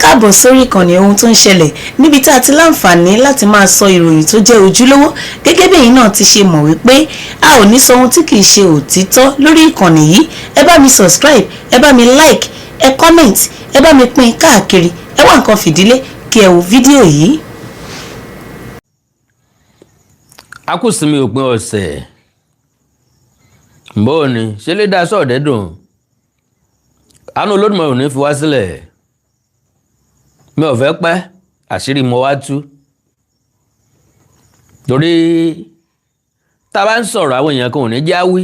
káàbọ̀ sórí ìkànnì ohun tó ń ṣẹlẹ̀ níbi tá a ti láǹfààní láti máa sọ ìròyìn tó jẹ́ ojúlówó gẹ́gẹ́ bí ẹ̀yin náà ti ṣe mọ̀ wípé a ò ní sọ ohun tí kìí ṣe òtítọ́ lórí ìkànnì yìí. Ẹ bá mi subscribe, ẹ bá mi like, ẹ comment, ẹ bá mi pín káàkiri, ẹ wá nǹkan fìdílé kí ẹ wo fídíò yìí. A kú sinmi òpin ọ̀sẹ̀ bó ni ṣe lè dá sọ̀dẹ́ dùn àánú Olódùmarè ò ní fi wá sílẹ̀ mi ò fẹ́ pẹ́ àṣírí mo wá tú torí tá a bá ń sọ̀rọ̀ àwọn èèyàn kan ò ní já wí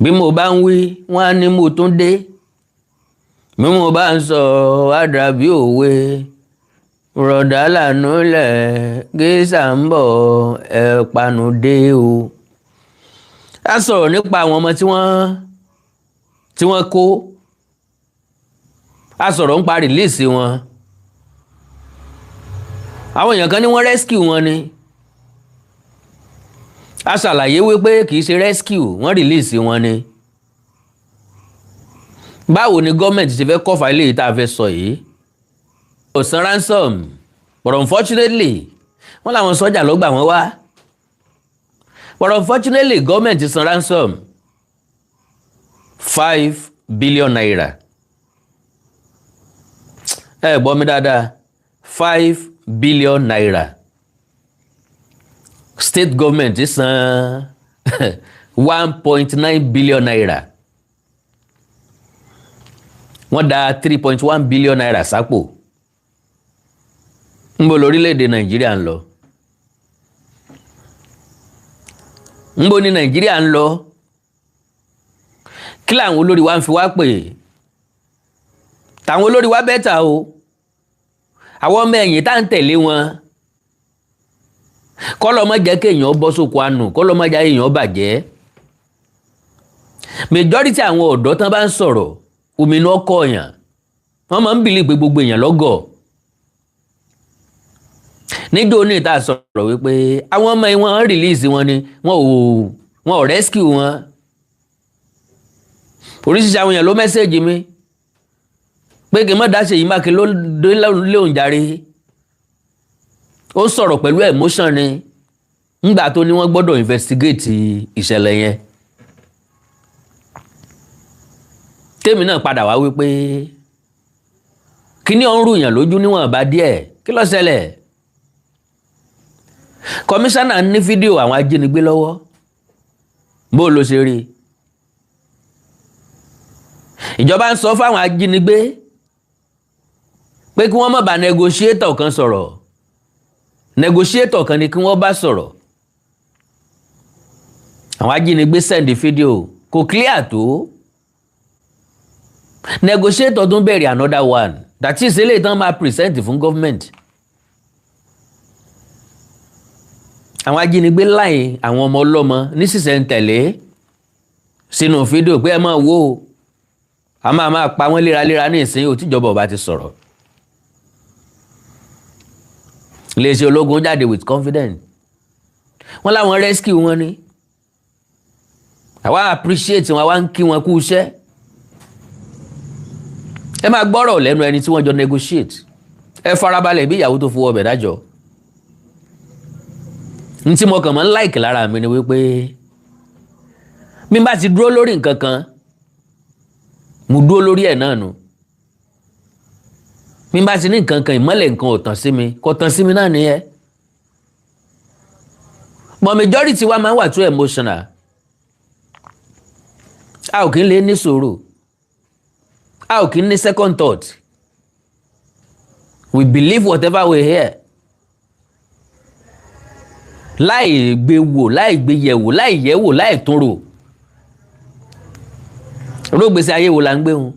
bí mo bá ń wí wọ́n á ní mo tún dé bí mo bá ń sọ wá dàbí òwe rọ̀dà lànà lẹ̀ gẹ́sà ń bọ̀ ẹ̀ panu dé o. A sọ̀rọ̀ nípa àwọn ọmọ tí wọ́n kó a sọ̀rọ̀ nípa rìlíìsì wọn àwọn èèyàn kan ní wọ́n rescue wọn ni a ṣàlàyé wípé kìí ṣe rescue wọ́n rìlíìsì wọn ni. Báwo ni gọ́ọ̀mẹ̀ntì ṣe fẹ́ kọ́fà ilé yìí tá a fẹ́ sọ yìí kò san ransom but unfortunately wọ́n làwọn sọ́jà ló gbà wọ́n wá but unfortunately gọ́ọ̀mẹ̀ntì san ransom 5 billion naira ẹ gbọ́ mi dáadáa 5 billion naira state government san 1.9 billion naira wọ́n dá 3.1 billion naira sápò ńbo lórílẹ̀‐èdè Nàìjíríà ń lọ ńbo ní Nàìjíríà ń lọ kí làwọn olórí wa ń fi wá pè táwọn olórí wa bẹ́tà o àwọn ọmọ ẹ̀yìn tá ń tẹ̀lé wọn kọ́lọ́ má jẹ́ kéèyàn bọ́ sóko àánú kọ́lọ́ má jẹ́ èèyàn bàjẹ́ majority àwọn ọ̀dọ́ tán bá ń sọ̀rọ̀ òmìnira ọkọ̀ èèyàn wọ́n máa ń bìlì pé gbogbo èèyàn lọ́gọ̀ níjó ní ìta sọ̀rọ̀ wípé àwọn ọmọ wọn release wọn ni wọn ò rescue wọn oríṣiríṣi àwọn èèyàn ló mẹ́sẹ̀jì mi pé kí n má dá Ṣèyí Mákindé lóhùn jàre ó sọ̀rọ̀ pẹ̀lú emotion ni ńgbà tó ní wọ́n gbọ́dọ̀ investigate ìṣẹ̀lẹ̀ yẹn tèmi náà padà wá wípé kí ni ó ń rùyàn lójú níwọ̀n bá díẹ̀ kí ló ṣẹlẹ̀ kọmíṣánná ní fídíò àwọn ajínigbé lọ́wọ́ bó ló ṣe rí ìjọba ń sọ fáwọn ajínigbé pé kí wọ́n má bá negotiator kan sọ̀rọ̀ negotiator kan ni kí wọ́n bá sọ̀rọ̀ àwọn ajínigbé send fídíò kò clear tó negotiator tún bẹ̀rẹ̀ another one that is eléyìí tán máa present fún government. Àwọn ajínigbé láì àwọn ọmọ ọlọ́mọ ní sísẹ̀ntẹ̀lé sínú fídíò pé ẹ máa wò ó a máa pa wọ́n léraléra ní ìsìn òtíjọba ọba ti sọ̀rọ̀. Iléeṣẹ́ ológun jáde with confidence wọ́n láwọn rescue wọn ni àwa appreciate wọn àwa ń kí wọn kú iṣẹ́. Ẹ máa gbọ́rọ̀ lẹ́nu ẹni tí wọ́n jọ negotiate ẹ farabalẹ̀ bí ìyàwó tó fowó ọbẹ̀ dájọ́. N tí mo kàn mọ́ like lára mi ni wípé mi bá ti dúró lórí nǹkan kan mo dúró lórí ẹ̀ náà nù mi bá ti ní nǹkan kan ìmọ́lẹ̀ nǹkan ò tàn sí mi kò tàn sí mi náà nìyẹn. But majority wa máa ń wà too emotional a ò kí ń lè ní sùúrù a ò kí ń ní second thought we believe whatever we hear láì gbé wò láì gbé yẹ̀wò láì yẹ̀wò láì tún rò rógbèsè ayé wo la ń gbé wọn.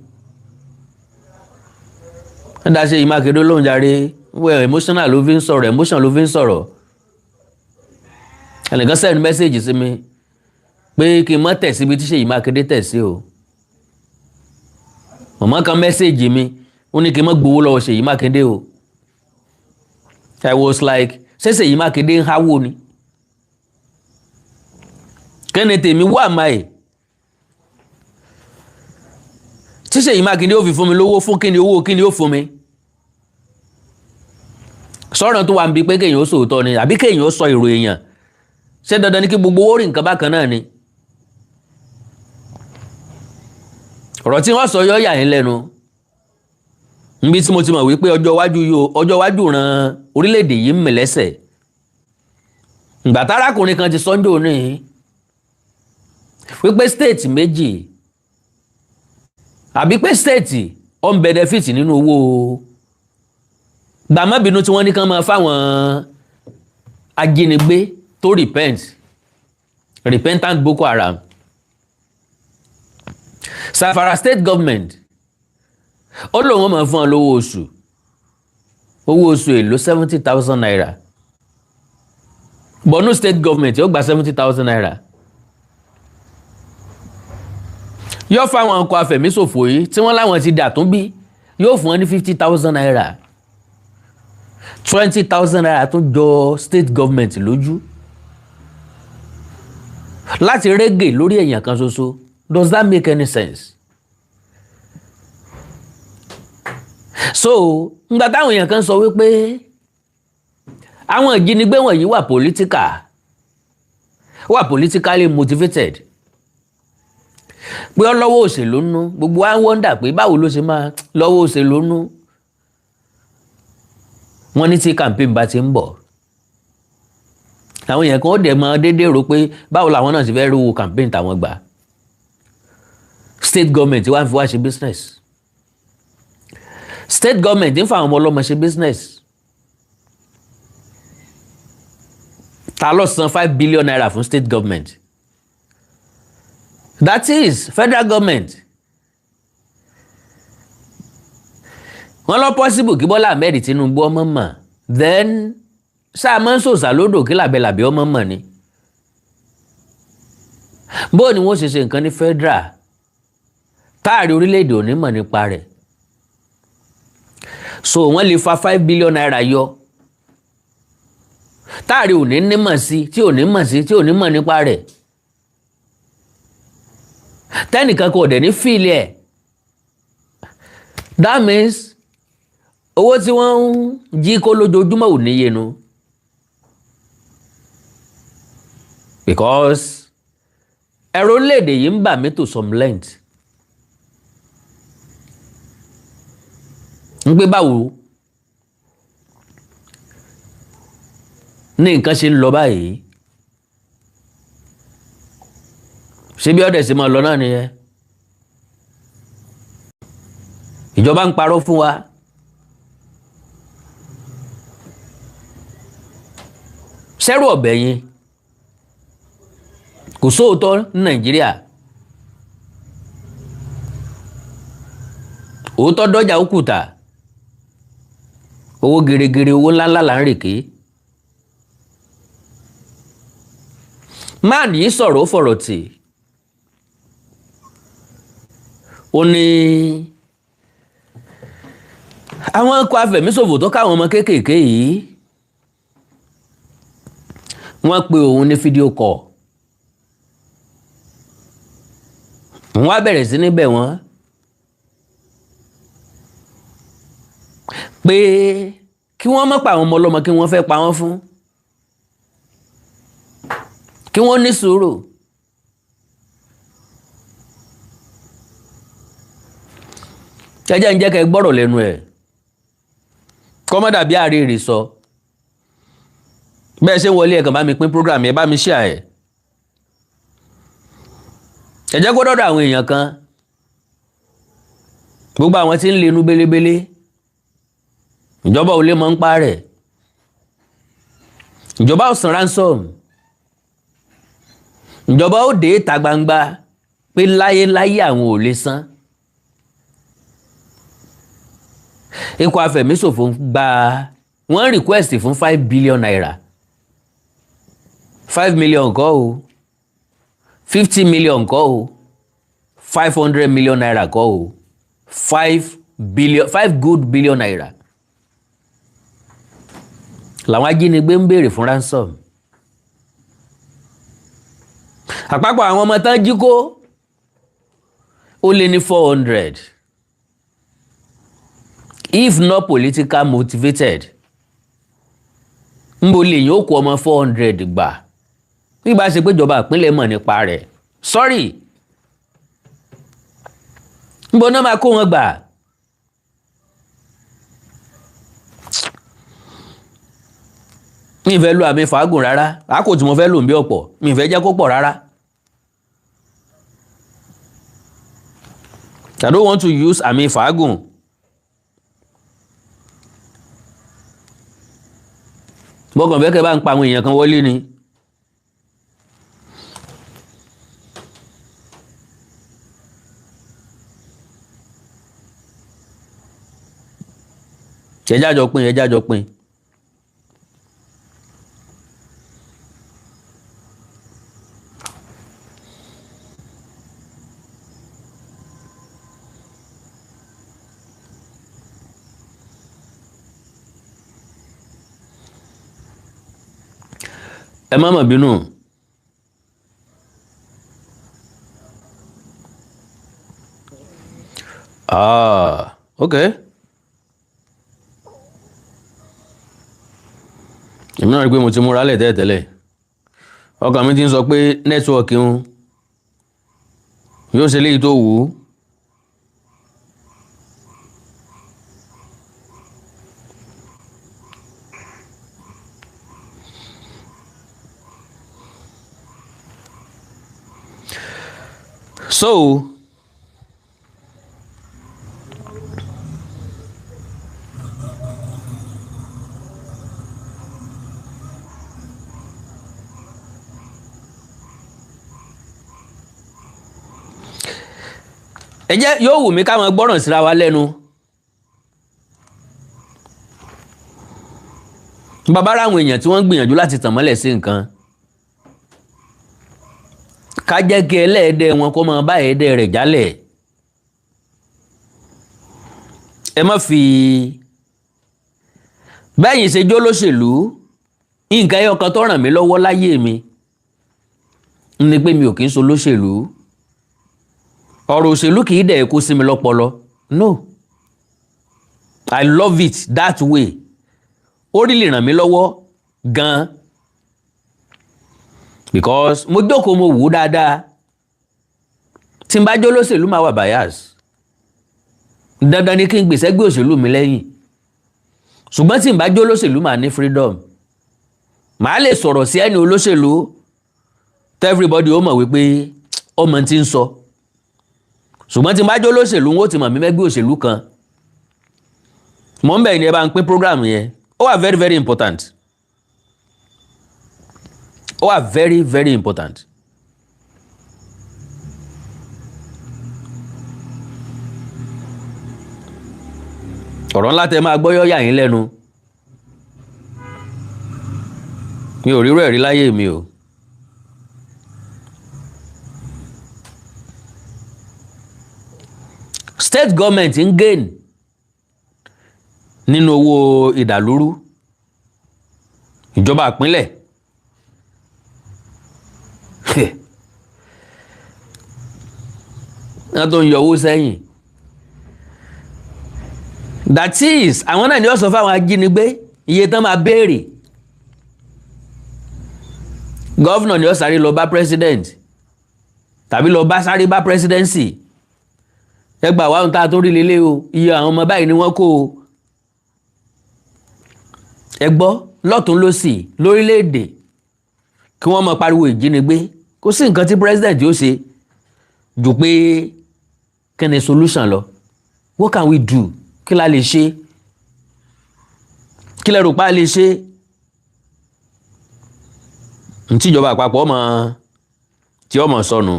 wọ́n dá Ṣèyí Mákindé lóhùn jàre wẹ́ẹ̀ emotional ló fi ń sọ̀rọ̀ emotion ló fi ń sọ̀rọ̀. ẹnìkan send message sí mi pé kí n má tẹ̀ síbi tí Ṣèyí Mákindé tẹ̀ sí o. màmá kan message mi ó ní kí n má gbowó lọ́wọ́ Ṣèyí Mákindé o. I was like ṣé Ṣèyí Mákindé ń háwó ni. kẹ́ni tèmi wà máa tí Ṣèyí Mákindé ó fi fún mi lówó fún kíni, owó kíni ó fún mi. Sọ̀rọ̀ tó wà ń bi pé kéèyàn ó sòótọ́ ni àbí kéèyàn ó sọ èrò èèyàn, ṣé dandan ni kí gbogbo owó rí nǹkan bákan náà ni? Ọ̀rọ̀ tí wọ́n sọ yọ yà yín lẹ́nu níbi tí mo ti mọ̀ wípé ọjọ́ iwájú ran orílẹ̀-èdè yìí ń mì lẹ́sẹ̀. Ìgbà tárákùnrin kan ti sọ́njọ́ ní wípé state méjì àbí pé state on benefit nínú owó gbàmọ́bìnú tí wọ́n ní kán máa fáwọn ajínigbé tó repentant Boko Haram. Zamfara state government ó lóun máa fún ọ lówó oṣù èlò 70,000 naira. Borno state government yóò gba 70,000 naira. Yóò fáwọn ọkọ̀ afẹ̀míṣòfò yìí tí wọ́n láwọn ti dà tún bí yóò fún wọn ní 50,000 naira. 20,000 naira tó jọ state government lójú láti rẹ́gẹ̀ lórí èèyàn kan ṣoṣo. Does that make any sense? So ngbà táwọn èèyàn kan sọ wípé àwọn ìjínigbé wọ̀nyí wà politically motivated, pé ọlọ́wọ́ òṣèlú nú, gbogbo wa ń wọ́ndà pé báwo ló ṣe máa lọ́wọ́ òṣèlú nú. Wọ́n ní tí campaign bá ti ń bọ̀ àwọn èèyàn kan ó dẹ̀ máa dédé rò pé báwo làwọn náà ti fẹ́ rówó campaign tàwọn gbà. State government wá ń fi wá ṣe business. State government ń fa àwọn ọmọ ọlọ́mọ ṣe business. Ta ló san 5 billion naira fún state government? That is federal government. Wọ́n lọ possible kí Bọ́lá Ahmed Tinubu ọmọ mọ̀, then sáà máa ń sòsà lódò kí làbẹ̀làbẹ̀ ọmọ mọ̀ ni. Bó ni wọ́n ṣe ṣe nǹkan ní federal táàrí orílẹ̀-èdè ò ní mọ̀ nípa rẹ̀. So wọ́n lè fa 5 billion naira yọ táàrí ò ní nímọ̀ sí tí ò ní mọ̀ sí tí ò ní mọ̀ nípa rẹ̀. Tẹ́nìkan kò dẹ̀ ní fíìlì ẹ̀. That means owó tí wọ́n ń jí kó lójoojúmọ́ ò níye nu. Because ẹ̀rọ orílẹ̀-èdè yìí ń bà mí to some length. ń gbé báwo ní nǹkan ṣe ń lọ báyìí, ṣé bí ọ̀dẹ̀ sì máa lọ náà nìyẹn? Ìjọba ń parọ́ fún wa. Ṣẹ́rù ọ̀bẹ yín kò sóòótọ́ ní Nàìjíríà. Òótọ́ dọ́jà òkúta, owó gèrègèrè, owó ńláńlá là ń rèké. Máà ní sọ̀rọ̀ fọ̀rọ̀ tì. Ó ní àwọn ọkọ̀ afẹ̀míṣòfò tó káwọn ọmọ kéékèèké yìí wọ́n pe òun ní fídíò kọ̀. Wọ́n á bẹ̀rẹ̀ sí níbẹ̀ wọ́n pé kí wọ́n má pa àwọn ọmọ ọlọ́mọ kí wọ́n fẹ́ pa wọ́n fún, kí wọ́n ní sùúrù. Jẹ́jẹ́ ń jẹ́ kẹ́ gbọ́rọ̀ lẹ́nu ẹ̀ kọ́mọ́dà bí àárẹ̀ sọ. Bẹ́ẹ̀ ṣe ń wọlé ẹ̀ kàn bá mi pín program ẹ̀ bá mi share ẹ̀. Ẹ jẹ́ kó dọ́dọ̀ àwọn èèyàn kan, gbogbo àwọn tí ń lenu belebele, ìjọba ò lè mọ̀ ń pa rẹ̀. Ìjọba ò san ransom. Ìjọba ó dé ìta gbangba pé láyéláyé àwọn ò lè san. Ikọ̀ afẹ̀míṣòfò gba wọ́n request fún 5 billion naira. 5 million kọ́ o, 50 million kọ́ o, 500 million naira kọ́ o, 5 good billion naira làwọn ajínigbé ń béèrè fún ransom. Àpapọ̀ àwọn ọmọ tán jí kó ó lé ní 400. if not political motivated nbo lèyìn ó kó ọmọ 400 gbà nígbà ṣe pé ìjọba ìpínlẹ̀ mọ̀ nípa rẹ̀ sorry nbo náà máa kó wọn gbà. mi fẹ́ lo àmì fàágùn rárá àkó tí mo fẹ́ lò ń bí ọ̀pọ̀ mi fẹ́ jẹ́ kó pọ̀ rárá. I don't want to use àmì fàágùn. bọ́kàn fẹ́ kẹ́ bá ń pa àwọn èèyàn kan wọlé ni. ẹjá jọ pín. ẹ má mà bínú. Okay. èmi náà rí pé mo ti múra lẹ̀ tẹ́lẹ̀ ọkàn mi ti ń sọ pé nẹ́tíwọ̀kì ń yóò ṣe léyìí tó wù ú. So ẹ jẹ́ yóò wù mí ká máa gbọ́ràn síra wa lẹ́nu. bàbá ra àwọn èèyàn tí wọ́n ń gbìyànjú láti tàn mọ́lẹ̀ sí nǹkan ká jẹ́ kí ẹlẹ́ẹ̀dẹ́ wọn kó máa bá ẹ̀ẹ́dẹ́ rẹ̀ jálẹ̀. ẹ má fi bẹ́yìn ṣe jó lóṣèlú nǹkan ẹyọ kan tó ràn mí lọ́wọ́ láyé mi ni pé mi ò kí ń so lóṣèlú. ọ̀rọ̀ òṣèlú kì í dẹ̀ kó sí mi lọ́pọlọ no I love it that way ó rí lè ràn mí lọ́wọ́ gan-an because mo jókòó mo wù ú dáadáa tí n bá jó lóṣèlú máa wà bias dandan ni kí n gbèsè gbé òṣèlú mi lẹ́yìn ṣùgbọ́n tí n bá jó lóṣèlú máa ní freedom màá lè sọ̀rọ̀ sí ẹni olóṣèlú tell everybody ó mọ̀ wípé ọmọ tí ń sọ ṣùgbọ́n tí n bá jó lóṣèlú ń ó ti mọ̀ mí mẹ́gbẹ́ òṣèlú kan mọ̀ ń bẹ̀ ni ẹ bá ń pín program yẹn ó wà very very important ó wà very very important. ọ̀rọ̀ ńlá tẹ máa gbọ́ yọ́ yà yín lẹ́nu mi ò rírò ẹ̀rí láyé mi o. State government ń gain nínú owó ìdàlúrú ìjọba ìpínlẹ̀ wọ́n tó ń yọ owó sẹ́yìn that is àwọn náà ni ó sọ fáwọn ajínigbé iye tán máa béèrè gọ́vnà ni ó sáré lọ bá president tàbí lọ bá sáré bá presidency ẹgbà wà ń ta tó rí lélẹ́ o iye àwọn ọmọ báyìí ni wọ́n kó o ẹ gbọ́ lọ́tún lósì lórílẹ̀‐èdè kí wọ́n máa pariwo ìjínigbé kò sí nǹkan tí president yóò ṣe jù pé kí ni solution lọ what can we do kí la lè ṣe kí lẹ rò pa lè ṣe ntí ìjọba àpapọ̀ ọmọ tí ọmọ sọnù.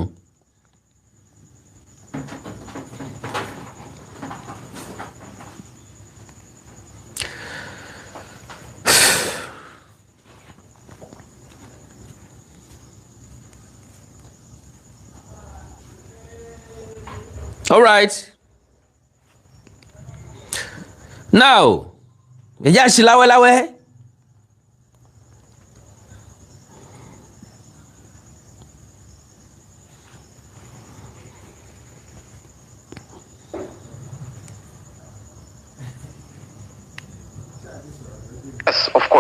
All right. Now, ẹ̀já ṣe láwẹ́láwẹ́.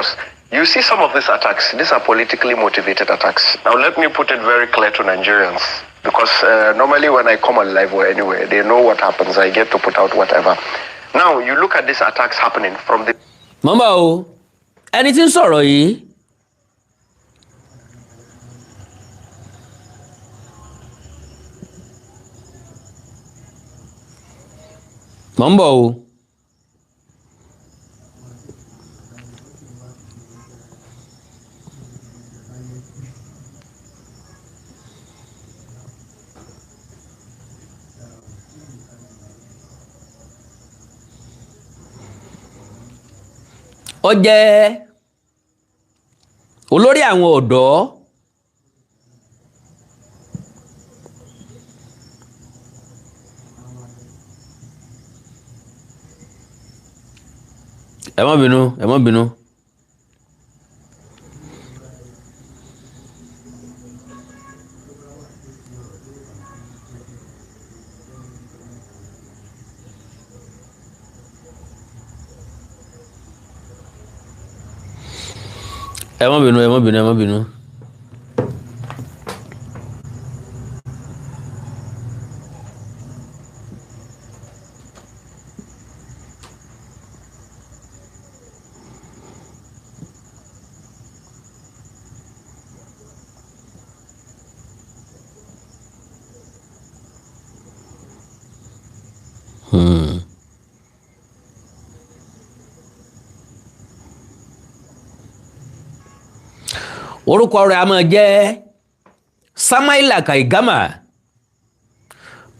course, you see some of these attacks. These are politically motivated attacks. Now, let me put it very clear to Nigerians, because normally when I come on live or anywhere, they know what happens. I get to put out whatever. Now, you look at these attacks happening from the... Mama o, ẹni tí ń sọ̀rọ̀ yìí mò ń bọ̀ o. Ó jẹ́ olórí àwọn ọ̀dọ́ ẹ má bínú ẹ má bínú ẹ má bínú ẹ má bínú ẹ má bínú. Orúkọ rẹ̀ a máa jẹ́ Samaila Kaigama,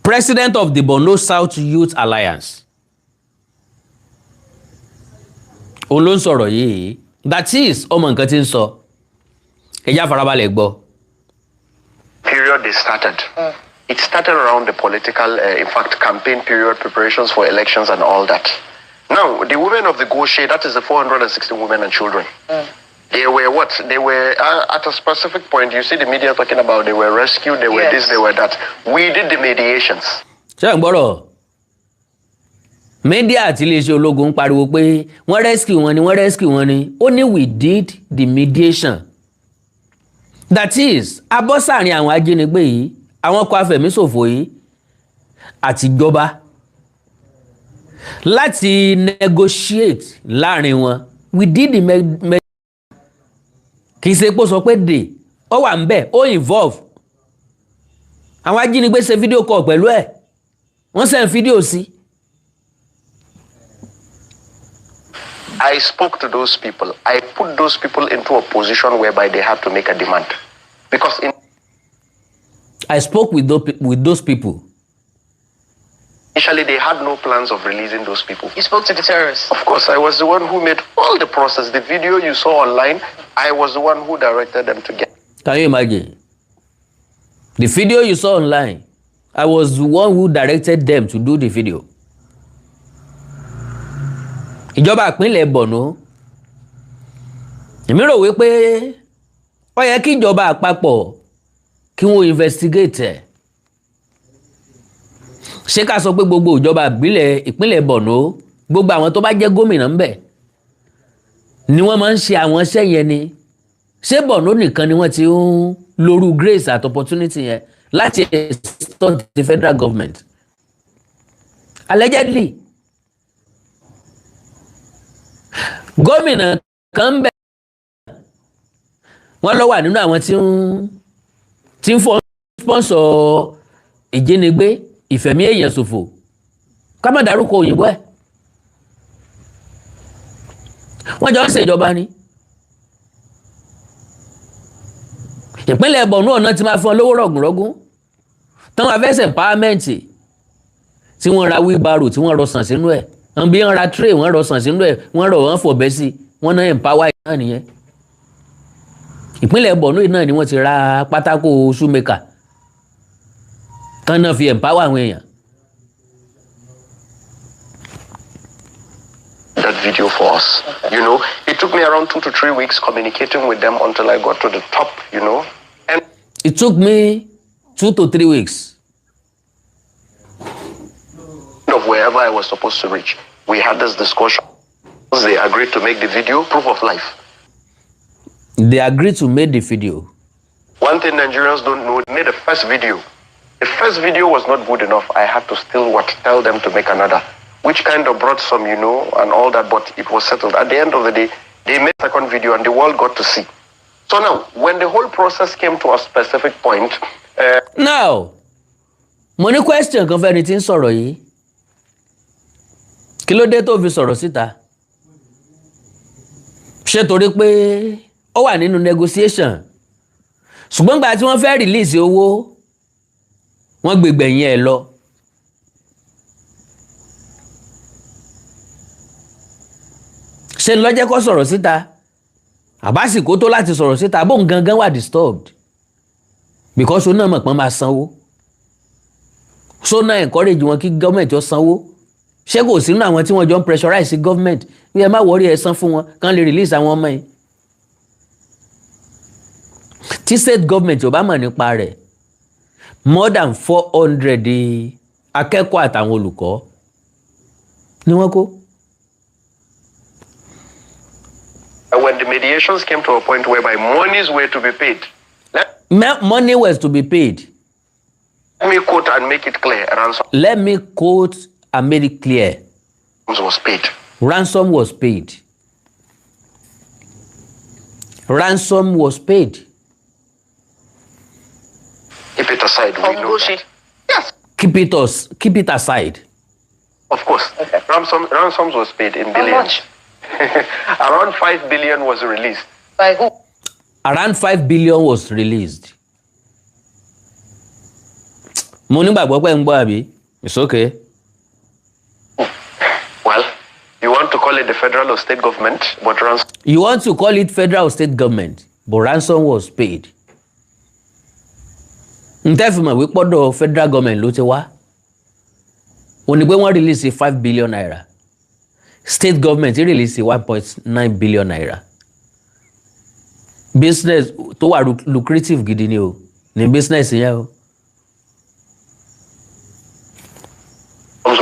President of the Borno South Youth Alliance. Òun ló ń sọ̀rọ̀ yìí. That is ọmọ nǹkan tí ń sọ. Ẹ já farabalẹ̀ gbọ́. Period they started. It started around the political, in fact, campaign period, preparations for elections and all that. Now, the women of the Goshe, that is the 460 women and children. They were what? They were at a specific point. You see the media talking about they were rescued, they were this, they were that. We did the mediations. Ṣé ń gbọ́rọ̀? Media àti iléeṣẹ́ ológun ń pariwo pé wọ́n rescue wọn ni, wọ́n rescue wọn ni. Ó ní we did the mediation. That is, abọ́sàárín àwọn ajínigbé yìí, àwọn ọkọ̀ afẹ̀míṣòfò yìí àti ìjọba láti negotiate láàrin wọn. We did the kì í ṣe pé ó sọ pé dè ó wà ń bẹ̀ ó involve àwọn ajínigbé ṣe fídíò call pẹ̀lú ẹ̀ wọ́n send fídíò sí. I spoke to those people. I put those people into a position whereby they had to make a demand. Because I spoke with those people. Initially, they had no plans of releasing those people. You spoke to the terrorists? Of course, I was the one who made all the process. The video you saw online, I was the one who directed them to get. Can you imagine? The video you saw online, I was the one who directed them to do the video. Ìjọba ìpínlẹ̀ Borno, èmi rò wípé ó yẹ kí ìjọba àpapọ̀ kí wọ́n investigate ẹ̀. Ṣé ká sọ pé gbogbo ìjọba ìpínlẹ̀ Borno, gbogbo àwọn tó bá jẹ́ gómìnà ń bẹ̀ ni wọ́n máa ń ṣe àwọn iṣẹ́ yẹn ni? Ṣé Borno nìkan ni wọ́n ti ń lóru grace at opportunity yẹn láti extort the federal government? Allegedly, gómìnà kan ń bẹ̀ wọ́n lọ wà nínú àwọn tí ń sponsor ìjínigbé ìfẹ̀mí èèyàn ṣòfò ká má dárúkọ òyìnbó ẹ̀. Wọ́n jọ ń ṣèjọba ni. Ìpínlẹ̀ Borno ọ̀nà ti máa fún ọ lówó rọ̀gùnrọ̀gùn táwọn afẹ́sẹ̀ empowerment tí wọ́n ra wheelbarrow tí wọ́n rọ sàn sínú ẹ̀ wọ́n bí wọ́n ra tray wọ́n rọ sàn sínú ẹ̀ wọ́n rọ wọ́n fọ̀bẹ́ sí wọ́n náà empower náà nìyẹn. Ìpínlẹ̀ Borno náà ni wọ́n ti ra pátákó shoemaker kan náà fi empower àwọn èèyàn. That video for us, you know, it took me around 2 to 3 weeks communicating with them until I got to the top, you know, and it took me 2 to 3 weeks of wherever I was supposed to reach. We had this discussion. They agreed to make the video proof of life. They agreed to make the video. One thing Nigerians don't know, they made the first video. The first video was not good enough. I had to still tell them to make another, which kind of brought some, and all that, but it was settled. At the end of the day, they made a second video and the world got to see. So now, when the whole process came to a specific point... Now, money question kan fẹ́ni tí ń sọ̀rọ̀ yìí. Kí ló dé tó fi sọ̀rọ̀ síta? Ṣé torí pé ó wà nínú negotiation? Ṣùgbọ́n gbà tí wọ́n fẹ́ release owó, wọ́n gbẹ̀gbẹ̀yìn ẹ̀ lọ. Ṣé ló jẹ́ kó sọ̀rọ̀ síta? Àbásìkò tó láti sọ̀rọ̀ síta bóun gangan wà disturbed. Because ó náà mọ̀ pọ́n máa sanwó. So náà encourage wọn kí government ó sanwó. Ṣé kò sínú àwọn tí wọ́n jọ ń pressurize government? Bí ẹ má worry ẹ san fún wọn kán lè release àwọn ọmọ yìí. Tí state government ò bá mọ̀ nípa rẹ̀, more than 400 akẹ́kọ̀ọ́ àtàwọn olùkọ́ ni wọ́n kó. When the mediations came to a point whereby monies were to be paid. Money was to be paid. Let me quote and make it clear. Ransom. Let me quote and make it clear. Was paid. Ransom was paid. Ransom was paid. Keep it aside. We know that. Yes. Keep it aside. Of course. Okay. Ransoms was paid in billions. How much? Around 5 billion was released. By who? Around 5 billion was released. Mo nígbàgbọ́ pé ń gbọ́ àbí? It's okay. Well, you want to call it the federal or state government, but ransom... You want to call it federal or state government, but ransom was paid. Ǹtẹ́ fi mọ̀ wípé ọ̀dọ̀ federal government ló ti wá. Ó ní pé wọ́n release 5 billion naira. State government release 1.9 billion naira. Business tó wà lucrative gidi ni o. Ní business yẹn o.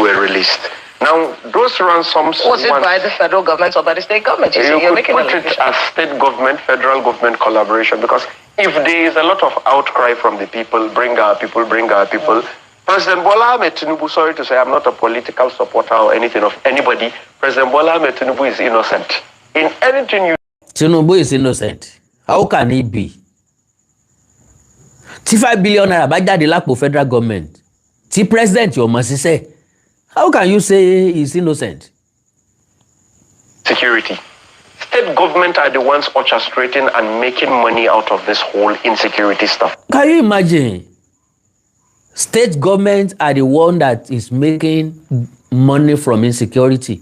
Were released. Now, those ransoms... Was it by the federal government or by the state government? You're making put it as state government, federal government collaboration, because if there is a lot of outcry from the people, bring our people, President Bola Ahmed Tinubu, sorry to say, I'm not a political supporter or anything of anybody. President Bola Ahmed Tinubu is innocent. In anything you... Tinubu is innocent. How can he be? Tí 5 billion naira bá jáde lápò federal government, tí president yóò mọ̀ ṣiṣẹ́, how can you say he's innocent? Security. State government are the ones orchestrating and making money out of this whole insecurity stuff. Can you imagine? State government are the one that is making money from insecurity.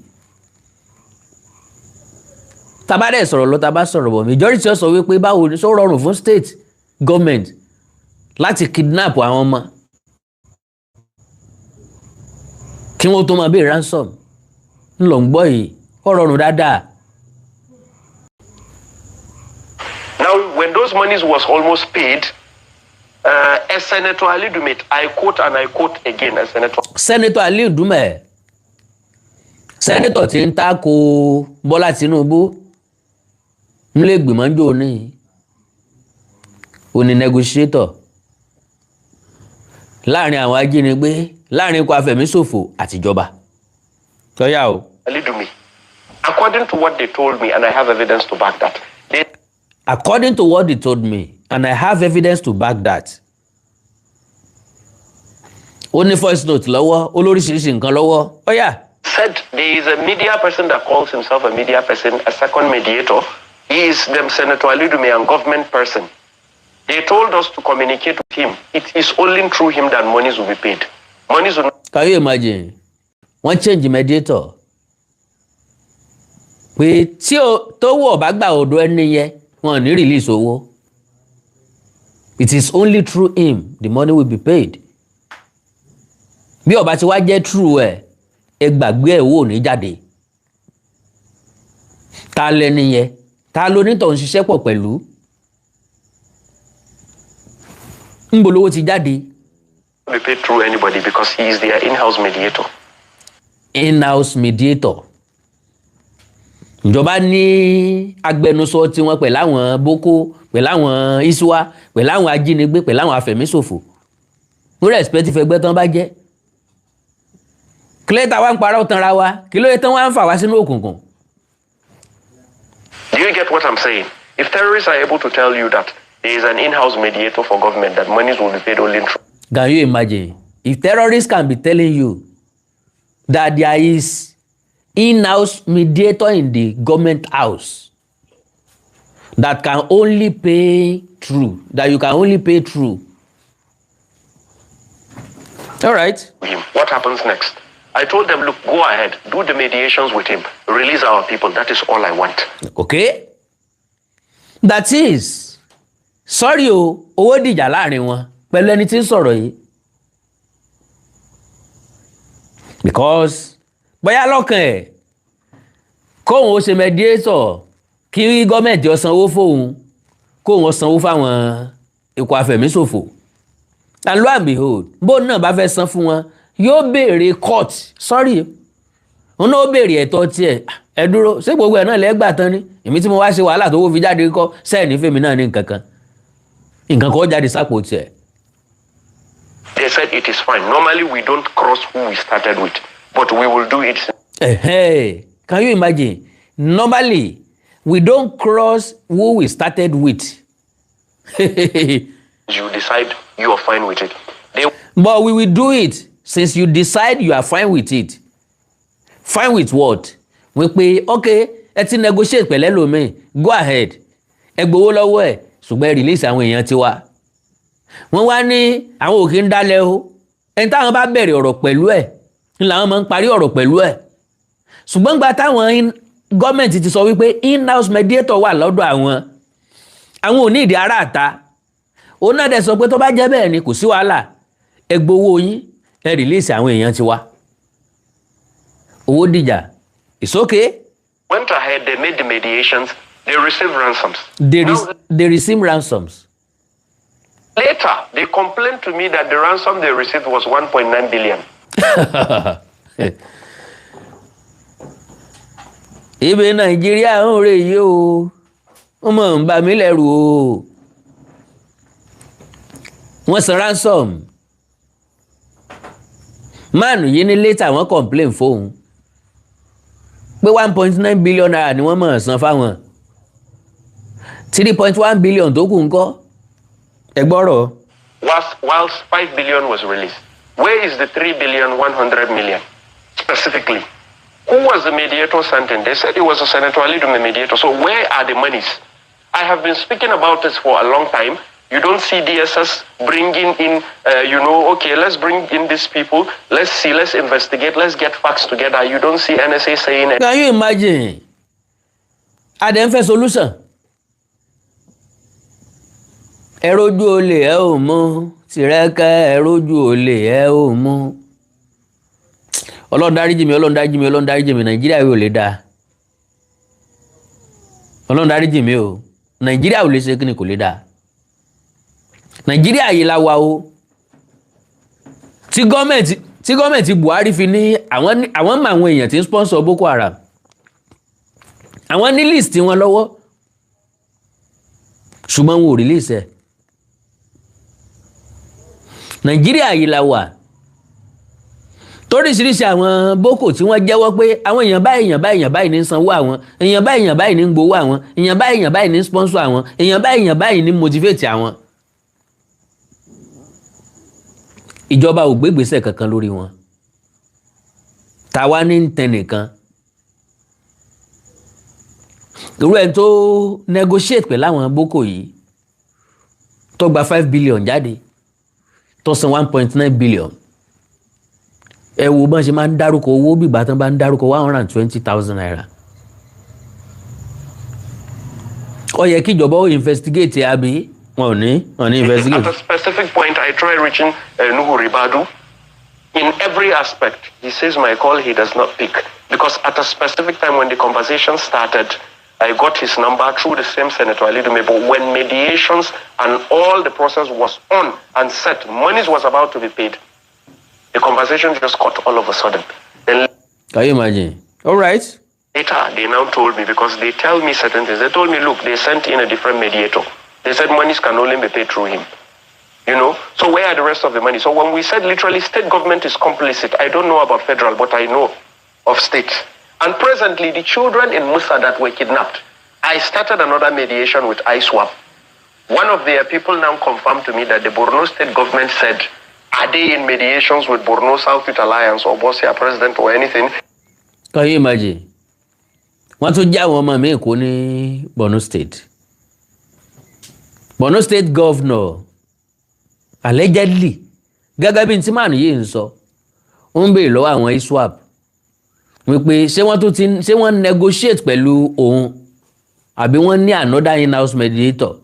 Tabade sọ̀rọ̀ lọ taba sọ̀rọ̀ bọ̀ majority sọ wípé báwo ni sọ rọrùn fún state government láti kidnap àwọn ọmọ kí wọ́n tó máa bí ransom ńlọ ń gbọ́ yìí ó rọrùn dáadáa. Now, when those monies was almost paid, Senator Ali Dume, I quote and I quote again, Senator Ali Dume, Senator tí ń tako Bọ́lá Tinubu nílé ìgbìmọ̀ ńjọ́ ní òní negotiator láàrin àwọn ajínigbé láàrin ikọ̀ afẹ̀míṣòfò àtijọba. Tọ́yà o. Ali Dume, according to what they told me, and I have evidence to back that. According to what they told me, and I have evidence to back that. Ó ní voice note lọ́wọ́, olóríṣiríṣi nǹkan lọ́wọ́. Oh yeah. Said there is a media person that calls himself a media person, a second mediator. He is the Senator Ali Dume and government person. They told us to communicate with him. It is only through him that monies will be paid. Monies will not... Can you imagine? Wọ́n change mediator. Pé tí tó wọ̀ bá gbà ọ̀dọ̀ ẹni yẹn, wọ́n ní release owó. It is only through him the money will be paid. Bí ó bá ti wá jẹ́ true ẹ gbàgbé ẹ̀ wò ní jáde. Ta lẹni yẹn? Ta ló ní tó ń ṣiṣẹ́ pọ̀ pẹ̀lú? Ńbo lówó ti jáde? Be paid through anybody because he is their in-house mediator. In-house mediator. ìjọba ní agbẹnusọ tiwọn pẹ̀lú àwọn boko pẹ̀lú àwọn iswa pẹ̀lú àwọn ajínigbé pẹ̀lú àwọn afẹ̀míṣòfò ní respect fẹgbẹ́ tán bá jẹ́ kílẹ̀ tá wa ń parọ́ tanra wa kí ló yẹ tán wá ń fà wá sínú òkùnkùn. Do you get what I'm saying? If terrorists are able to tell you that there is an in-house mediator for government that monies will be paid only through. Can you imagine? If terrorists can be telling you that there is in-house mediator in the government house that can only pay through, that you can only pay through. All right. What happens next? I told them, look, go ahead, do the mediations with him, release our people. That is all I want. Okay. That is, sorry o, owó dìjà láàrin wọn pẹ̀lú ẹni tí ń sọ̀rọ̀ yìí. Because bóyá lọ́kàn ẹ̀ kóun ó ṣe mediator kí gọ́ọ̀mẹ̀ntì ó sanwó fóun kóun ó sanwó fáwọn ikọ̀ afẹ̀míṣòfò. And lo and behold, bóun náà bá fẹ́ san fún wọn yóò béèrè court, sorry òun náà ó béèrè ẹ̀tọ́ tiẹ̀. Ẹ dúró ṣé gbogbo ẹ̀ náà lẹ́gbàá tán ni èmi tí mo wá ṣe wàhálà tó wó fi jáde kọ́ sẹ́ẹ̀ní fèmí náà ní nǹkan kan jáde sápò tiẹ̀. They said it is fine. Normally we don't cross who we started with, but we will do it. Can you imagine? Normally we don't cross who we started with. You decide you are fine with it. But we will do it since you decide you are fine with it. Fine with what? Wípé okay ẹ ti negotiate pẹ̀lẹ́ lómi go ahead ẹ gbowó lọ́wọ́ ẹ̀ ṣùgbọ́n ẹ release àwọn èèyàn tiwa. Wọ́n wá ní àwọn òkè ń dálẹ̀ o ẹni táwọn bá bẹ̀rẹ̀ ọ̀rọ̀ pẹ̀lú ẹ̀ ní làwọn máa ń parí ọ̀rọ̀ pẹ̀lú ẹ̀. Ṣùgbọ́n gba táwọn gọ́ọ̀mẹ̀ntì ti sọ wípé in-house mediator wà lọ́dọ̀ àwọn ò ní ìdí ara àta. Òun náà dẹ̀ sọ pé tó bá jẹ́ bẹ́ẹ̀ ni kò sí wàhálà ẹ gbowó yín ẹ release àwọn èèyàn tiwa. Owó dìjà. It's okay. Went ahead, they made the mediations, they received ransoms. They received ransoms. Later, they complained to me that the ransom they received was 1.9 billion. Ibi Nàìjíríà ń rè yìí o, ó mọ̀ ń bà mí lẹ́rù o. Wọ́n san ransom. Máànù yìí ní later wọ́n complain fóun. Pé 1.9 billion naira ni wọ́n mọ̀ san fáwọn 3.1 billion tó kù ńkọ́ ẹ gbọ́rọ̀. Whilst 5 billion was released, where is the 3 billion 100 million specifically? Who was the mediator sent in? They said it was a Senator Ali Dume mediator. So where are the monies? I have been speaking about this for a long time. You don't see DSS bringing in, okay, let's bring in these people. Let's see, let's investigate, let's get facts together. You don't see NSA saying it. Can you imagine? Adẹ́nfẹ́ solution. Ẹ rójú olè ẹ ò mú, tìrẹ́kẹ́ ẹ rójú olè ẹ ò mú. Ọlọ́run dáríjì mi, Ọlọ́run dáríjì mi, Ọlọ́run dáríjì mi, Nàìjíríà yóò lè dáa. Ọlọ́run dáríjì mi o, Nàìjíríà ò lè ṣe kíni kò lè dáa. Nàìjíríà yìí la wà o. Tí gọ́ọ̀mẹ̀ntì Buhari fi ní àwọn mọ àwọn èèyàn tí ń sponsor Boko Haram. Àwọn ní list wọn lọ́wọ́. Ṣùgbọ́n wọn ò release ẹ̀. Nàìjíríà yìí la wà. Toríṣiríṣi àwọn Boko tí wọ́n jẹ́wọ́ pé àwọn èèyàn báyìí ní sanwó àwọn, èèyàn báyìí ní gbowó àwọn, èèyàn báyìí ní sponsor àwọn, èèyàn báyìí ní motivate àwọn. Ìjọba ò gbé ìgbésẹ̀ kankan lórí wọn. Tàwa ní tẹnìkan. Irú ẹni tó negotiate pẹ̀lú àwọn Boko yìí tó gba 5 billion jáde tó san 1.9 billion. Ẹ wo bọ́n ṣe máa ń dárúkọ owó bí ìgbà tán bá ń dárúkọ 120,000 naira. Ó yẹ kí ìjọba ó investigate àbí wọn ò ní investigate. At a specific point, I try reaching Nuhu Ribadu. In every aspect, he says my call, he does not pick. Because at a specific time when the conversation started, I got his number through the same Senator Ali Dume. But when mediations and all the process was on and set, monies was about to be paid, the conversation just cut all of a sudden. Then can you imagine? All right. Later, they now told me, because they tell me certain things. They told me, look, they sent in a different mediator. They said monies can only be paid through him. You know, so where are the rest of the money? So when we said literally state government is complicit, I don't know about federal, but I know of state. And presently, the children in Musa that were kidnapped, I started another mediation with ISWAP. One of their people now confirmed to me that the Borno state government said, are they in mediations with Borno South Youth Alliance or Bosia President or anything? Can you imagine? Wọ́n tún já àwọn ọmọ mi kó ní Borno State. Borno State governor allegedly gẹ́gẹ́ bí tí màá nìyí ń sọ ó ń béèrè lọ́wọ́ àwọn ISWAP wípé ṣé wọ́n negotiate pẹ̀lú òun àbí wọ́n ní another in-house mediator.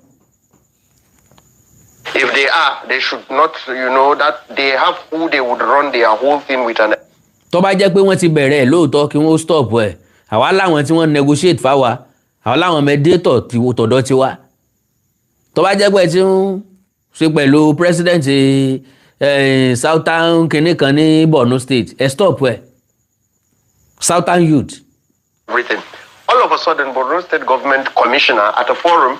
If they are, they should not, you know, that they have who they would run their whole thing with. An tó bá jẹ́ pé wọ́n ti bẹ̀rẹ̀ lóòótọ́ kí wọ́n stop ẹ̀ àwa láwọn tí wọ́n negotiate fáwa àwa láwọn mediator tọ̀dọ̀ tiwa tó bá jẹ́ pé tí ń ṣe pẹ̀lú president southern kìnní kan ní Borno State ẹ̀ stop ẹ̀ southern youth. Everything. All of a sudden, Borno State government commissioner at a forum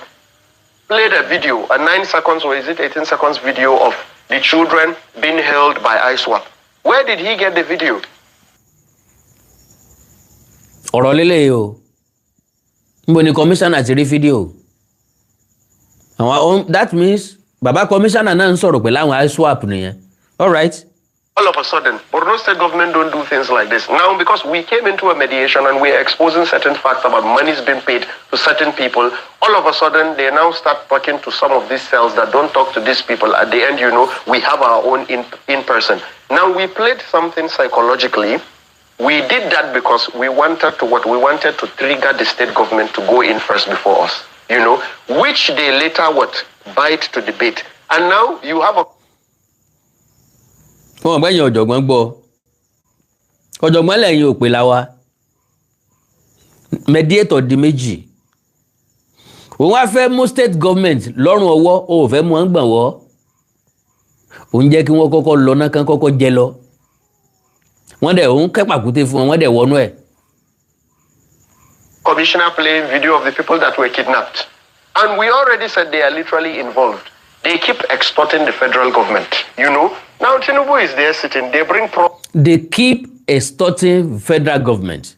played a video, a 9 seconds or is it 18 seconds video of the children being held by ISWAP. Where did he get the video? Ọ̀rọ̀ lélẹ̀ o níbo ni commissioner ti rí fídíò àwọn that means bàbá commissioner náà ń sọ̀rọ̀ pẹ̀lú àwọn ISWAP nìyẹn. All right. All of a sudden, Borno State government don't do things like this. Now, because we came into a mediation and we're exposing certain facts about monies being paid to certain people, all of a sudden, they now start talking to some of these cells that don't talk to these people. At the end, you know, we have our own in person. Now, we played something psychologically. We did that because we wanted to what? We wanted to trigger the state government to go in first before us, you know, which they later bite to debate. And now you have a wọ́n gbẹ́yìn ọ̀jọ̀gbọ́n gbọ́ ọ̀jọ̀gbọ́n lẹ́yìn òpè láwa mediator di méjì òun wá fẹ́ mú state government lọ́rùn ọwọ́ ó fẹ́ mú wọn gbọ̀n wọ́ òun jẹ́ kí wọ́n kọ́kọ́ lọ náà kán kọ́kọ́ jẹ lọ wọ́n dẹ̀ òun kẹ́pàkúté fún wọn wọ́n dẹ̀ wọnú ẹ̀. Commissioner playing video of the people that were kidnapped, and we already said they are literally involved. They keep extorting the federal government, you know. Now Tinubu is there sitting, they bring They keep extorting federal government.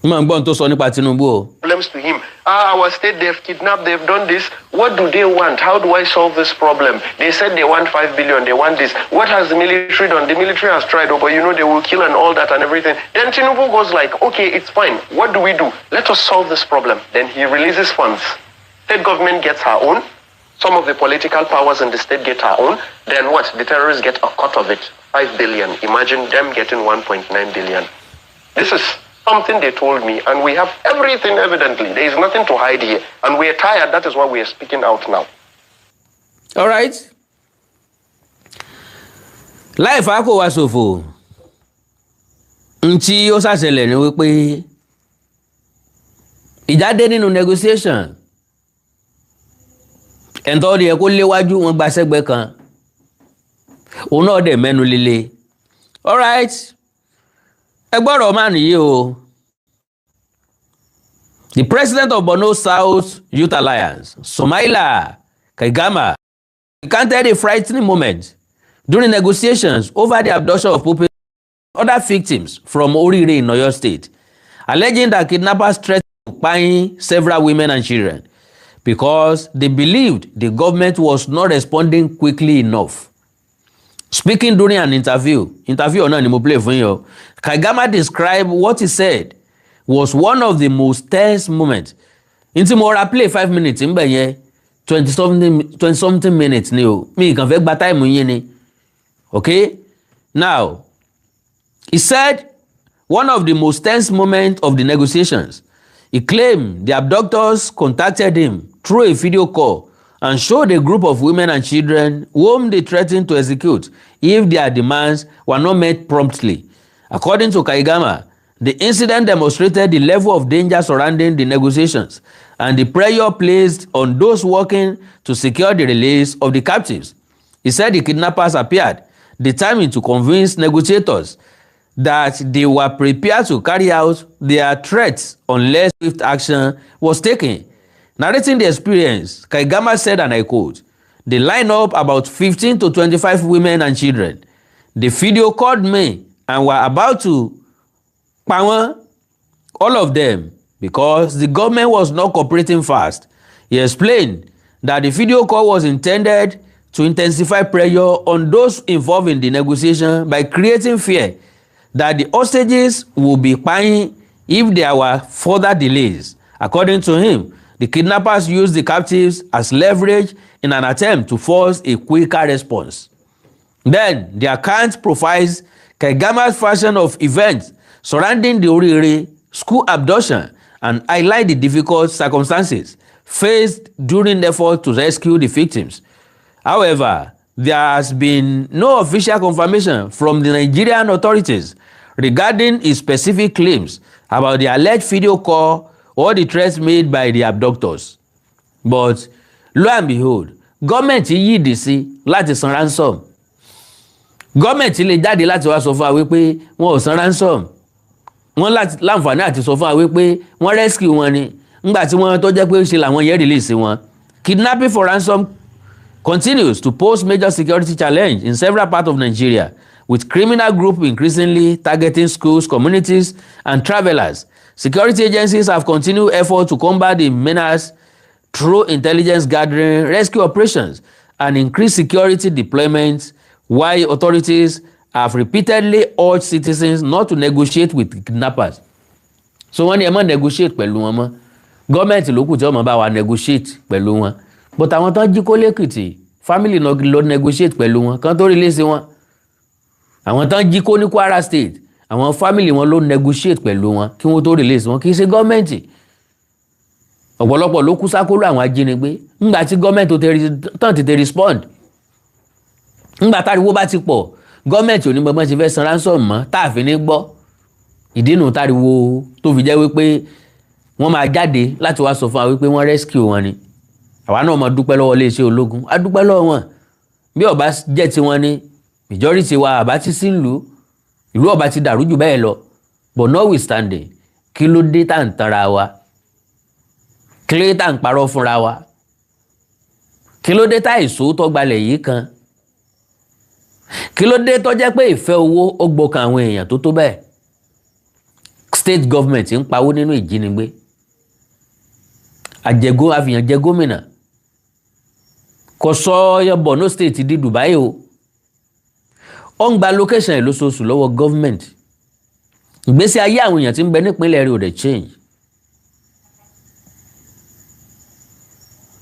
Problems to him. Our state, they've kidnapped, they've done this. What do they want? How do I solve this problem? They said they want 5 billion, they want this. What has the military done? The military has tried, but you know, they will kill and all that and everything. Then Tinubu goes like, okay, it's fine. What do we do? Let us solve this problem. Then he releases funds. State government gets her own. Some of the political powers in the state get her own. Then what? The terrorists get a cut of it. 5 billion. Imagine them getting 1.9 billion. This is something they told me, and we have everything evidently. There is nothing to hide here. And we are tired. That is why we are speaking out now. All right. Life ako wa sofo. Nti ó ṣàṣẹlẹ̀ ni wípé ìjáde nínú negotiation ẹ̀ntọ́ rí ẹ kó léwájú wọn gba sẹ́gbẹ́ kan òun náà dẹ̀ mẹ́nu líle. All right. Ẹgbọ́rọ̀ máa nìyí o. The president of Borno South Youth Alliance, Somaila Kaigama, recounted a frightening moment during negotiations over the abduction of pupils and other victims from Orire in Oyo State, alleging that kidnappers threatened to pine several women and children because they believed the government was not responding quickly enough. Speaking during an interview náà ni mo play fún yín, Kaigama described what he said was one of the most tense moments. Inti mo ra play 5 minutes ń bẹ̀ yẹn 20 something minutes ni o. Mi kàn fẹ́ gba time yín ni. Okay? Now, he said one of the most tense moments of the negotiations. He claimed the abductors contacted him through a video call and showed a group of women and children whom they threatened to execute if their demands were not met promptly. According to Kaigama, the incident demonstrated the level of danger surrounding the negotiations and the pressure placed on those working to secure the release of the captives. He said the kidnappers appeared determined to convince negotiators that they were prepared to carry out their threats unless swift action was taken. Narrating the experience, Kaigama said, and I quote, "They lined up about 15 to 25 women and children. The video called me and were about to power all of them because the government was not cooperating fast." He explained that the video call was intended to intensify pressure on those involved in the negotiation by creating fear that the hostages would be paying if there were further delays. According to him, the kidnappers used the captives as leverage in an attempt to force a quicker response. Then, the account profiles Kaigama's version of events surrounding the Orire school abduction and highlight the difficult circumstances faced during the effort to rescue the victims. However, there has been no official confirmation from the Nigerian authorities regarding his specific claims about the alleged video call or the threats made by the abductors. But lo and behold, gọ́ọ̀mẹ̀ntì yídì sí láti san ransom. Gọ́ọ̀mẹ̀ntì lè jáde láti wá sọ fún wa wípé wọn ò san ransom. Wọ́n láǹfààní àti sọ fún wa wípé wọ́n rescue wọn ni ńgbà tí wọ́n tó jẹ́ pé ṣe làwọn yẹn release wọn. Kidnapping for ransom continues to pose major security challenge in several parts of Nigeria, with criminal groups increasingly targeting schools, communities, and travelers. Security agencies have continued efforts to combat the menace through intelligence gathering, rescue operations, and increased security deployments, while authorities have repeatedly urged citizens not to negotiate with kidnappers. So wọ́n ní ẹ má negotiate pẹ̀lú wọn mọ́. Gọ́ọ̀mẹ̀ntì ló kù tí wọ́n máa bá wa negotiate pẹ̀lú wọn. But àwọn tán jí kó lẹ́kìtì, family náà lọ negotiate pẹ̀lú wọn kán tó release wọn. Àwọn tán jí kó ní Kwara State, àwọn family wọn ló negotiate pẹ̀lú wọn kí wọ́n tó release wọn, kì í ṣe gọ́ọ̀mẹ̀ntì. Ọ̀pọ̀lọpọ̀ ló kú sákóló àwọn ajínigbé ńgbà tí gọ́ọ̀mẹ̀ntì tán ti respond. Ńgbà táriwo bá ti pọ̀, gọ́ọ̀mẹ̀ntì ò ní gbọ́n ṣe fẹ́ san ransom mọ́ táàfin ní gbọ́. Ìdí nù táriwo tó fi jẹ́ wípé wọ́n máa jáde láti wá sọ fún wa wípé wọ́n rescue wọn ni. Àwa náà máa dúpẹ́ lọ́wọ́ iléeṣẹ́ ológun, a dúpẹ́ lọ́wọ́ wọn. Bí ọba jẹ́ ti wọn ni majority wa àbá ti sí ìlú ọba ti dàrú jù bẹ́ẹ̀ lọ. But notwithstanding, kí ló dé tá ń tanra wa? Kí ló dé tá ń parọ́ fúnra wa? Kí ló dé tá ìṣòótọ́ gbalẹ̀ yìí kan? Kí ló dé tó jẹ́ pé ìfẹ́ owó ó gbọ́kàn àwọn èèyàn tó tó bẹ́ẹ̀? State government ń pawó nínú ìjínigbé. Àfihàn jẹ gómìnà. Kò sọ Borno State di Dubai o. Ó ń gba location ẹ̀ lóṣooṣù lọ́wọ́ government. Ìgbésí ayé àwọn èèyàn tí ń bẹ nípínlẹ̀ rẹ̀ ò dẹ̀ change.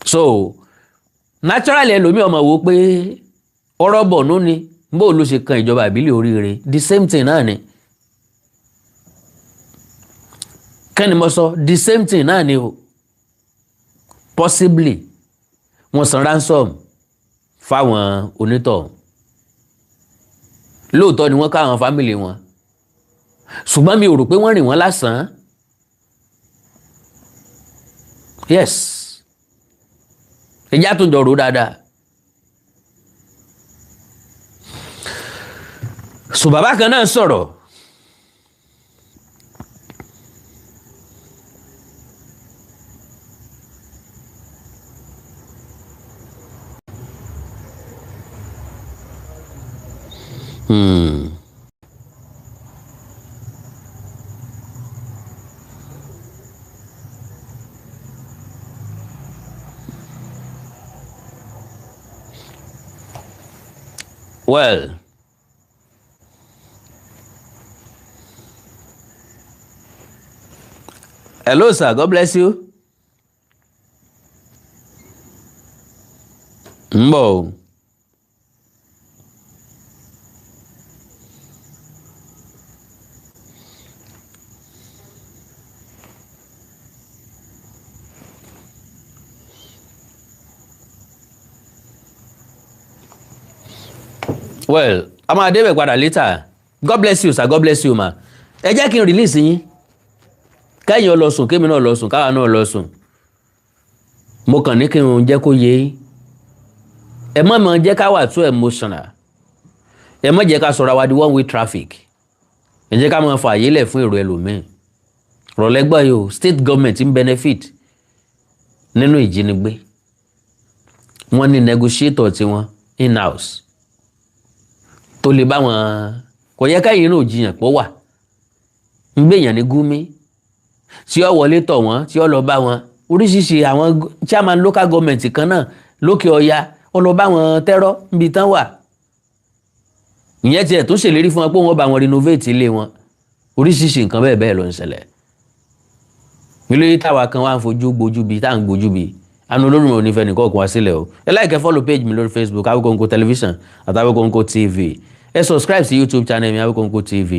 So naturally ẹlòmíì ọmọ wo pé ọ̀rọ̀ Borno ni bó ló ṣe kan ìjọba ìbílẹ̀ Oríire, the same thing náà ni. Kẹ́ni mo sọ the same thing náà ni o. Possibly wọ́n san ransom fáwọn onítọ̀. Lóòótọ́ ni wọ́n ká àwọn family wọn. Ṣùgbọ́n mi ò rò pé wọ́n rìn wọ́n lásán. Yes. Ẹjá tún jọ rò dáadáa. So bàbá kan náà sọ̀rọ̀. Well, hello sir, God bless you. Mbo. Well, a máa débẹ̀ padà later. God bless you sir, God bless you ma. Ẹ jẹ́ kí n release yín. Kẹ́yìn ó lọ sùn, kémi náà lọ sùn, káwa náà lọ sùn. Mo kàn ní kí n jẹ́ kó yé yín. Ẹ má máa jẹ́ ká wà too emotional. Ẹ má jẹ́ ká sọ̀rọ̀ wa di one way traffic. ẹ jẹ́ ká máa fà àyè lẹ̀ fún èrò ẹlòmíì rọ̀lẹ́gbọ́ yìí o state government ń benefit nínú ìjínigbé wọ́n ní negotiator tiwọn in-house tó lè bá wọn kò yẹ káyìn náà jiyàn pọ̀ wà ń gbèyàn ní Gumi tí ó wọlé tọ̀ wọ́n tí ó lọ bá wọn oríṣiríṣi àwọn chairman local government kan náà lókè ọya ó lọ bá wọn tẹ́rọ́ níbi tán wà ìyẹn tiẹ̀ tó ṣèlérí fún wọn pé wọ́n bá wọn renovate ilé wọn oríṣiríṣi nǹkan bẹ́ẹ̀ bẹ́ẹ̀ ló ń ṣẹlẹ̀ ilé táwa kan wá ń fojú gbójú bi tá à ń gbójú bi anu olórùmọ̀ onífẹ́ nìkan kún wá sílẹ̀ o ẹ like follow page mi lórí Facebook Awikonko television àti Awikonko TV ẹ subscribe sí YouTube channel mi Awikonko TV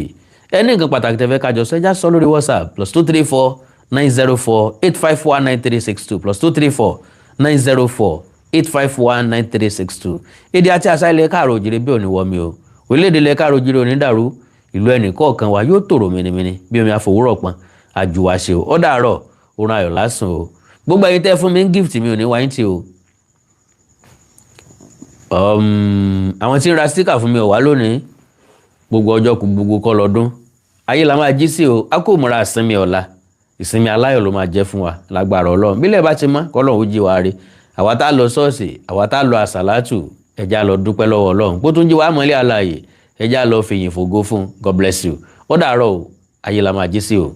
ẹ ní nǹkan pàtàkì tẹ́fẹ́ kájọ sọ ẹ já sọ lórí WhatsApp +234 904 851 9362 +234 904 851 9362 èdè àti àṣà ilẹ̀ káàrọ̀ òjìrè bí òní wọmi o orílẹ̀-èdè ilẹ̀ káàrọ̀ òjìrè òní dàrú ìlú ẹnì kọ̀ọ̀kan wa yóò tòrò mìnìmìnì bí omi àfòwúrọ̀ pọn àjùwàṣe o ó dàárọ̀ òun ayọ̀ lásán o gbogbo ẹ̀yin tẹ́ fún mi ń gift mi ò ní wáyé tí o àwọn tí ń ra sticker fún mi ò wá lónìí gbogbo ọjọ́ kù gbogbo kọ́ lọ́dún ayé la máa jí sí o a kò múra ìsinmi ọ̀la ìsinmi aláyọ̀ ló máa jẹ́ fún wa lágbára Ọlọ́run bílẹ̀ bá ti mọ́ kọ́lọ́run ó jí wa rí àwa tá lọ ṣọ́ọ̀ṣì àwa tá lọ àsàlátù ẹja lọ dúpẹ́ lọ́wọ́ Ọlọ́run bó tún jí wa mọ́lẹ̀ alààyè ẹja lọ fìyìn fògo fún God bless you ó dàárọ̀ o ayé la máa jí sí o.